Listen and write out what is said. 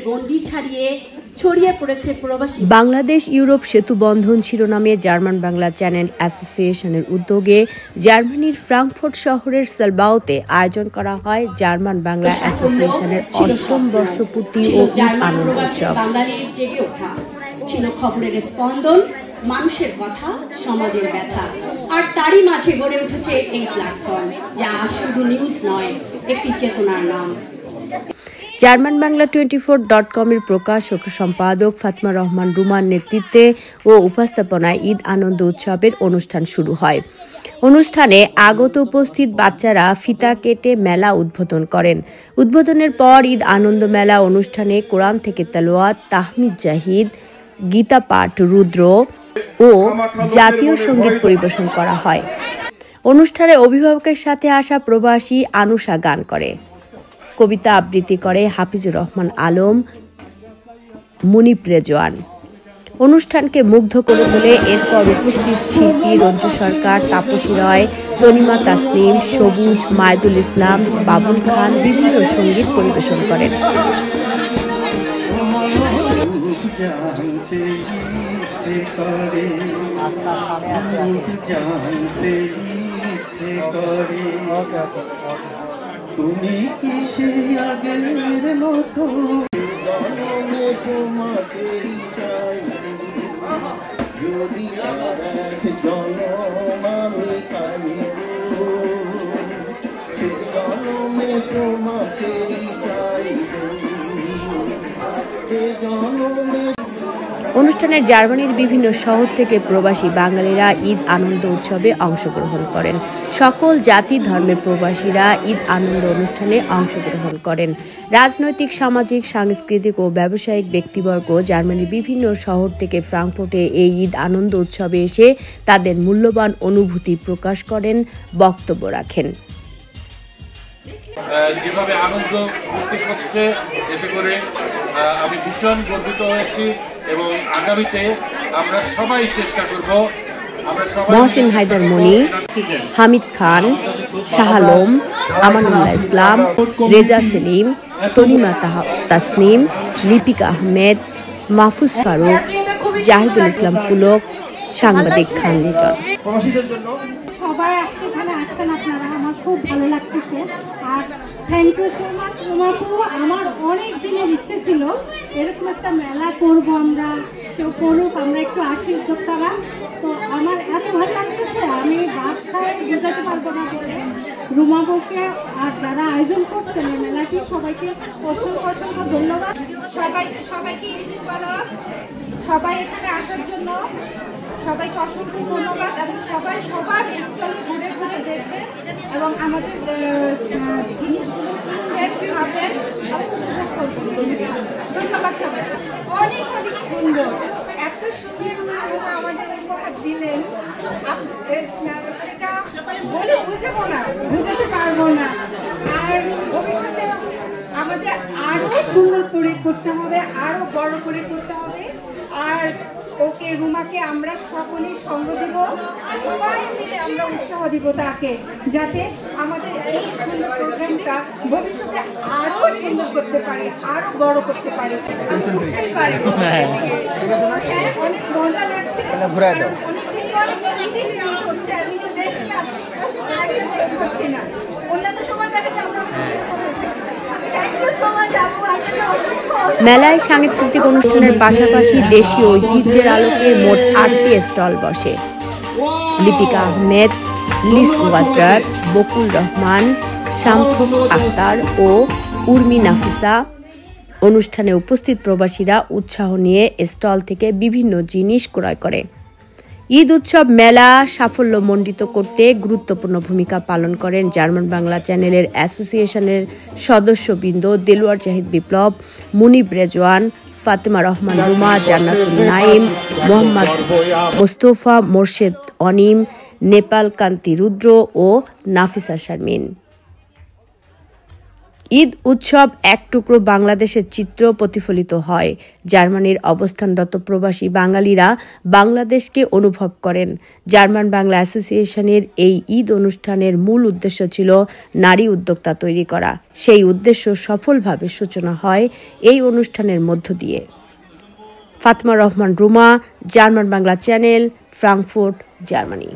গণ্ডি ছাড়িয়ে ছড়িয়ে পড়েছে প্রবাসী। বাংলাদেশ ইউরোপ সেতু বন্ধন শিরোনামে জার্মান বাংলা চ্যানেল অ্যাসোসিয়েশনের উদ্যোগে জার্মানির ফ্রাঙ্কফুর্ট শহরের সালবাউতে আয়োজন করা হয় জার্মান বাংলা অ্যাসোসিয়েশনের ৮ম বর্ষপূর্তি ও ঈদ আনন্দ উৎসব। বাঙালির জেগে ওঠা ছিল খবরের স্পন্দন, মানুষের কথা, সমাজের ব্যথা, আর তারই মাঝে গড়ে উঠেছে এই প্ল্যাটফর্ম, যা শুধু নিউজ নয়, একটি চেতনার নাম। জার্মান বাংলা 24.com এর প্রকাশক সম্পাদক ফাতেমা রহমান রুমার নেতৃত্বে ও উপস্থাপনায় ঈদ আনন্দ উৎসবের অনুষ্ঠান শুরু হয়। অনুষ্ঠানে আগত উপস্থিত বাচ্চারা ফিতা কেটে মেলা উদ্বোধন করেন। উদ্বোধনের পর ঈদ আনন্দ মেলা অনুষ্ঠানে কোরআন থেকে তেলাওয়াত, তাহমিদ জাহিদ, গীতা পাঠ, রুদ্র ও জাতীয় সঙ্গীত পরিবেশন করা হয়। অনুষ্ঠানে অভিভাবকের সাথে আসা প্রবাসী আনুষা গান করে, কবিতা আবৃত্তি করে হাফিজুর রহমান আলম, মুনিব রেজওয়ান। অনুষ্ঠানকে মুগ্ধ করে তোলে এরপর উপস্থিত শিল্পী রঞ্জু সরকার, তাপসী রয়, তনিমা তাসনিম, সবুজ, মায়দুল ইসলাম, বাবুল খান বিভিন্ন সঙ্গীত পরিবেশন করেন। তুমি কি সেই আগের মতো তোমাকে চাই, যদি আর এক জনম আমি পাই, জনমে তোমাকে চাই, জনমে। অনুষ্ঠানে জার্মানির বিভিন্ন শহর থেকে প্রবাসী বাঙালিরা ঈদ আনন্দ উৎসবে অংশগ্রহণ করেন। সকল জাতি ধর্মের প্রবাসীরা ঈদ আনন্দ অনুষ্ঠানে অংশগ্রহণ করেন। রাজনৈতিক, সামাজিক, সাংস্কৃতিক ও ব্যবসায়িক ব্যক্তিবর্গ জার্মানির বিভিন্ন শহর থেকে ফ্রাঙ্কফুর্টে এই ঈদ আনন্দ উৎসবে এসে তাদের মূল্যবান অনুভূতি প্রকাশ করেন, বক্তব্য রাখেন। যেভাবে আনন্দ উপস্থিত হচ্ছে, এতে করে আমি ভীষণ গর্বিত হয়েছি এবং আগামীতে আমরা সবাই চেষ্টা করব। মহসিন হায়দার মনি, হামিদ খান, শাহ আলম, আমানুল্লাহ ইসলাম, রেজা সেলিম, তনিমা তাসনিম, লিপিকা আহমেদ, মাহফুজ ফারুক, জাহিদুল ইসলাম পুলক, সাংবাদিক খান লিটন। সবাই আজকে এখানে আসছেন আপনারা, আমার খুব ভালো লাগতেছে। আর থ্যাংক ইউ সো মাচ রুমাপু। আমার অনেক দিনের ইচ্ছে ছিল এরকম একটা মেলা করবো, আমরা কেউ করুক, আমরা একটু আসি উদ্যোক্তারা। তো আমার এত ভালো লাগতেছে, আমি বাসায় বোঝাতে পারবো না বলে। রুমাপুকে আর যারা আয়োজন করছেন এই মেলাটি, সবাইকে অসংখ্য অসংখ্য ধন্যবাদ। সবাইকে সবাই এখানে আসার জন্য সবাইকে অসংখ্য ধন্যবাদ, এবং সবাই সবার স্থলে ঘুরে ঘুরে দেখবেন এবং আমাদের জিনিসগুলো কিনবেন, খাবেন, উপভোগ করবেন। ধন্যবাদ সবাই। অনেক অনেক সুন্দর, এত সুন্দর আমাদের উপহার দিলেন, সেটা বলে বুঝাতে পারবো না। আর ভবিষ্যতে আমাদের আরো সুন্দর করে করতে হবে, আরো বড় করে করতে হবে। আর ওকে, রুমাকে আমরা সকলেই সঙ্গ দিব, সবাই মিলে আমরা উৎসাহ দিব তাকে, যাতে আমাদের এই সুন্দর প্রোগ্রামটা ভবিষ্যতে আরো সুন্দর করতে পারে, আরো বড় করতে পারে। অনেক মজা লাগছে, হচ্ছে আমি তো দেশে আছি না, অন্যান্য সময় দেখা যায় আমরা। মেলায় সাংস্কৃতিক অনুষ্ঠানের পাশাপাশি দেশীয় ঐতিহ্যের আলোকে মোট 8টি স্টল বসে। লিপিকা আহমেদ, লিস ওয়াটার, বকুল রহমান, শামসুল আক্তার ও উর্মি নাফিসা। অনুষ্ঠানে উপস্থিত প্রবাসীরা উৎসাহ নিয়ে স্টল থেকে বিভিন্ন জিনিস ক্রয় করে। ঈদ উৎসব মেলা সাফল্যমণ্ডিত করতে গুরুত্বপূর্ণ ভূমিকা পালন করেন জার্মান বাংলা চ্যানেলের অ্যাসোসিয়েশনের সদস্যবৃন্দ দেলোয়ার জাহিদ বিপ্লব, মুনিব রেজওয়ান, ফাতেমা রহমান রুমা, জান্নাতুল নাইম, মোহাম্মদ মোস্তফা মোর্শেদ অনিম, নেপাল কান্তি রুদ্র ও নাফিসা শারমিন। ঈদ উৎসব এক টুকরো বাংলাদেশের চিত্র প্রতিফলিত হয়। জার্মানির অবস্থানরত প্রবাসী বাঙালিরা বাংলাদেশকে অনুভব করেন। জার্মান বাংলা অ্যাসোসিয়েশনের এই ঈদ অনুষ্ঠানের মূল উদ্দেশ্য ছিল নারী উদ্যোক্তা তৈরি করা। সেই উদ্দেশ্য সফলভাবে সূচনা হয় এই অনুষ্ঠানের মধ্য দিয়ে। Fatma Rahman Ruma, German Bangla channel, Frankfurt, Germany.